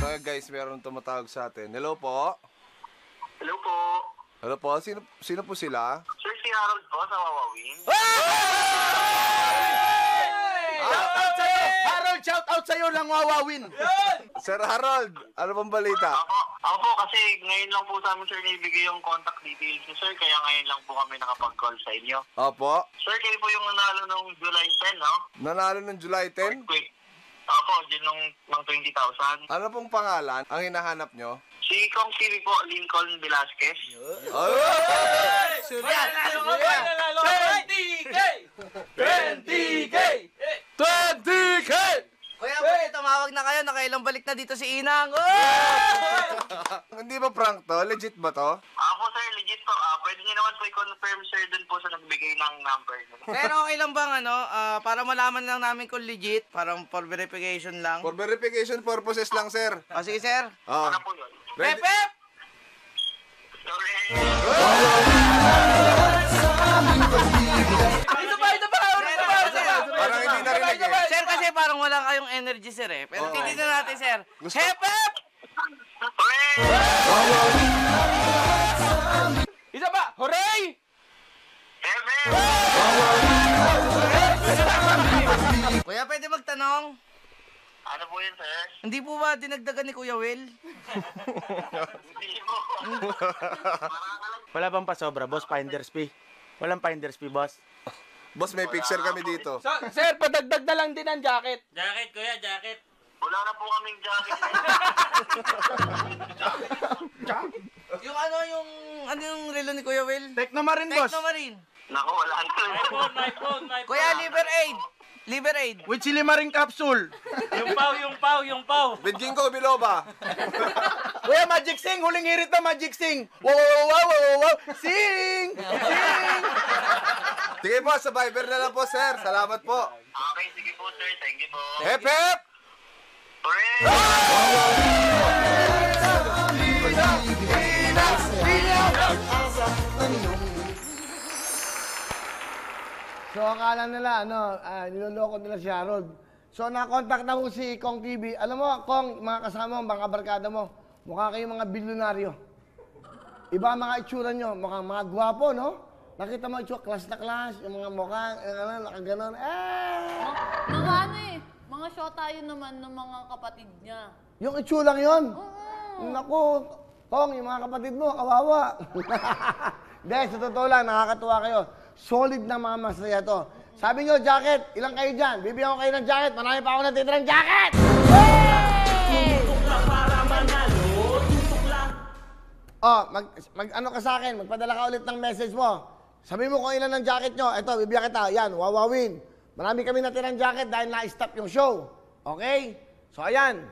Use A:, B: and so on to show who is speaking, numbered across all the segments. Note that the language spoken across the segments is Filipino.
A: So guys, meron tumatawag sa atin. Hello po.
B: Hello po.
A: Hello po. Sino po sila?
B: Sir, si Harold po sa Wawawin.
C: Shoutout sa'yo! Harold, shoutout sa'yo ng Wawawin!
A: Sir Harold, ano pong balita?
B: Ako po, kasi ngayon lang po sa amin, sir, naibigay yung contact details niyo, sir. Kaya ngayon lang po kami nakapag-call sa inyo.
A: Opo.
B: Sir, kayo po yung nanalo nung July 10, no?
A: Nanalo ng July 10?
B: Quick. Opo, dyan nung 20,000.
A: Ano pong pangalan ang hinahanap nyo?
B: Si Kong Siri po, Lincoln Velasquez.
C: Sudat!
D: 20K! 20K!
A: 20K!
E: Kuya, pwede tumawag na kayo. Nakailang balik na dito si Inang.
A: Hindi ba prank to? Legit ba to?
B: Ako, sir, legit po. Pwede niyo naman po i-confirm, sir, dun po sa nagbigay ng number.
E: Pero okay lang bang para malaman lang namin kung legit, parang for verification lang.
A: For verification purposes lang, sir.
E: O sige, sir.
A: Oh.
B: Ano po yun?
E: Pep, Pep!
B: Sorry.
E: Ito pa!
A: Parang hindi narinig eh.
E: Sir, kasi parang wala kayong energy, sir eh. Pero titignan natin, sir. Pep, Pep!
D: Isa pa! Hooray!
E: Kuya, pwede magtanong?
B: Ano po yun, sir?
E: Hindi po ba dinagdagan ni Kuya Will?
B: Hindi po.
C: Wala bang pasobra, boss? Finder's fee? Walang finder's fee, boss?
A: Boss, may picture kami dito.
D: So, sir, padagdag na lang din ang jacket.
F: Jacket, kuya, jacket.
B: Wala na po kaming jacket.
E: yung relo ni Kuya Will?
C: Technomarine, boss.
E: Technomarine.
B: Naku, wala na.
F: My phone.
E: Kuya, Liver Aid.
C: With Silimaring capsule.
F: Yung pau.
A: With Ginkgo biloba.
C: Kuya, Magic Sing! Huling hirit na Magic Sing! Wow! Sing!
A: Sige po, sa Viber na lang po, sir. Salamat po.
B: Okay, sige po, sir. Thank you po.
A: Hep, hep!
B: Hooray!
G: So, akala nila, niloloko nila si Harold. So, nakontak na mo si Kong TV. Alam mo, Kong, mga kasama mo, mga barkada mo, mukha kayong mga bilyonaryo. Iba ang mga itsura nyo, mukhang mga gwapo, no? Nakita mo itsura, class na class, yung mga mukha, nakaganon.
H: Mga mga shota yun naman ng mga kapatid niya.
G: Yung itsura yun? Naku, Kong, yung mga kapatid mo, kawawa. Hindi, sa totoo lang, nakakatuwa kayo. Solid na mga masaya to. Sabi nyo, jacket, ilang kayo dyan? Bibigyan ko kayo ng jacket, marami pa ako natitirang jacket!
F: Tutok lang para manalo, tutok lang.
G: Oh, ano ka sa akin, magpadala ka ulit ng message mo. Sabi mo kung ilan ng jacket nyo. Ito, bibigyan kita. Yan, Wawawin. Marami kami natirang jacket dahil na-stop yung show. Okay? So, ayan.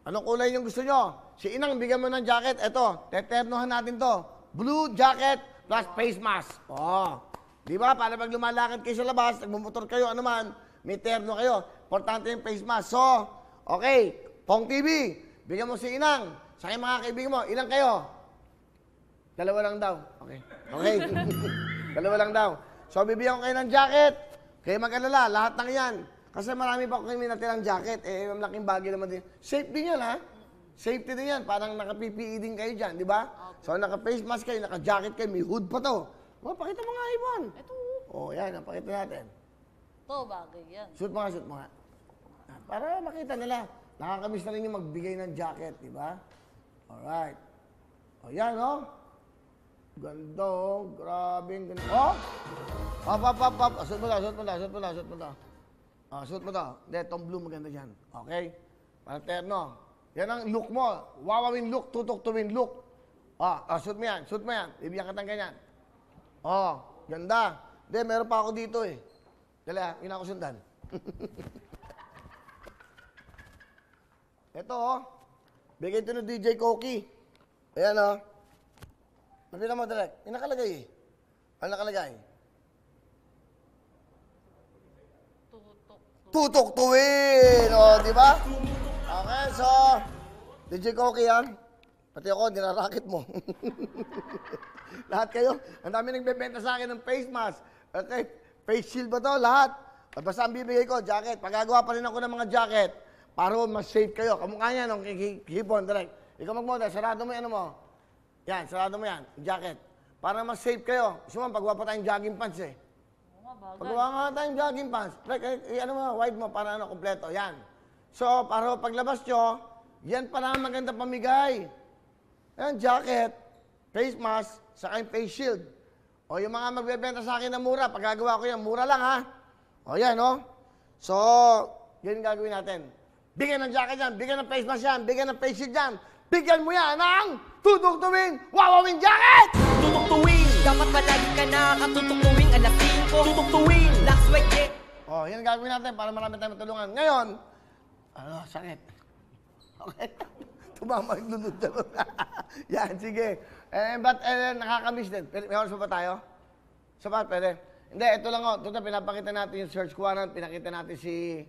G: Anong kulay yung gusto nyo? Si Inang, bigyan mo ng jacket. Ito, teternohan natin to. Blue jacket plus face mask. Oh. Di ba? Para pag lumalakad kayo sa labas, nagmumotor kayo, ano man, may terno kayo. Importante yung face mask. So, okay. Kong TV, bigyan mo si Inang. Sa aking mga kaibigan mo, ilang kayo? Dalawa lang daw. Okay. Okay. Dalawa lang daw. So, bibigyan ko kayo ng jacket. Kayo mag-alala, lahat ng yan. Kasi marami pa kami natirang jacket. Ang laking bagay naman din. Safe din yan, ha? Safety din yan. Parang naka-PPE din kayo dyan, di ba? So, naka-face mask kayo, naka-jacket kayo, may hood pa to. Oh, pakita mo nga, Ibon.
H: Ito.
G: Oh, yan, pakita natin.
H: Ito, bagay yan.
G: Shoot mo nga. Para makita nila. Nakakamiss na rin yung magbigay ng jacket, di ba? Alright. O, yan, oh. Ganda, oh. Grabe, ganda. Oh! Pop. Shoot mo to. Shoot mo to. Hindi, itong blue maganda dyan. Okay? Para terno. Yan ang look mo. Wawawin look, tutok tuwin look. Shoot mo yan. Bibigyan ka ng ganyan. Oh, ganda. Hindi, meron pa ako dito eh. Dala, yun ako sundan. Ito oh. Bigay ito ng DJ Koki. Ayan oh. Mabila mo direct. Yung nakalagay eh. Ano nakalagay? Tutok tuwin. O, di ba? Okay, so, DJ Koki yan. Pati ako, nirarakit mo. Lahat kayo, ang dami nagbebenta sa akin ng face mask. Okay, face shield ba to? Lahat. At basta ang bibigay ko, jacket. Pagagawa pa rin ako ng mga jacket. para mas safe kayo. Kamukha niya nung hipon, direct. Ikaw mag-model, sarado mo yung ano mo. Yan, sarado mo yan, yung jacket. Para mas safe kayo. Gusto mo, pagwa pa tayong jogging pants eh. Pagwa nga tayong jogging pants. Ano mo, wide mo, para ano, kompleto. Yan. So, para paglabas nyo, yan pala ang maganda pamigay. Yan, jacket, face mask, saka yung face shield. O, yung mga magbebenta sa akin na mura, pagkagawa ko yan, mura lang ha. O, yan, o. So, yan yung gagawin natin. Bigyan ng jacket yan, bigyan ng face mask yan, bigyan ng face shield yan. Bigyan mo yan ng tutuktuwing wawawin jacket!
I: Tutuktuwing, dapat palagi ka nakatutuktuwing alas 5. Tutuktuwing, last week eh.
G: O, yan ang gagawin natin para marami tayong matulungan. Ngayon, ano, sakit. Okay. Tumama yung lunod na. Yan, sige. But nakakamiss din. May oras pa ba tayo? Sapat, pwede. Hindi, ito lang o. Ito pinapakita natin yung search quadrant. Pinakita natin si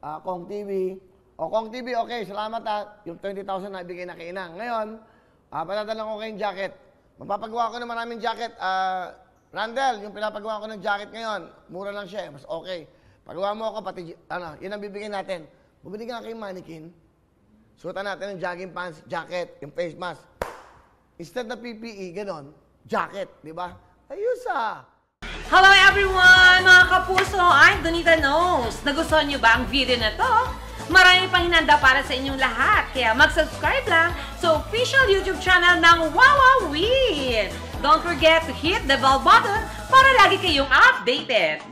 G: Kong TV. O, Kong TV, okay, salamat ha. Yung 20,000 na ibigay na kay Inang. Ngayon, patatalang ko kayong jacket. Magpapagawa ko ng maraming jacket. Randall, yung pinapagawa ko ng jacket ngayon, mura lang siya. Mas okay. Pagawa mo ako, pati, ano, yun ang bibigyan natin. Bumili ka nga kayong mannequin. Suotan natin yung jogging pants, jacket, yung face mask. Instead na PPE, ganon, jacket, di ba? Ayos ah!
J: Hello everyone! Mga kapuso, I'm Donita Knows. Nagustuhan niyo ba ang video na to? Marami pang hinanda para sa inyong lahat. Kaya mag-subscribe lang sa official YouTube channel ng Wowowin. Don't forget to hit the bell button para lagi kayong updated.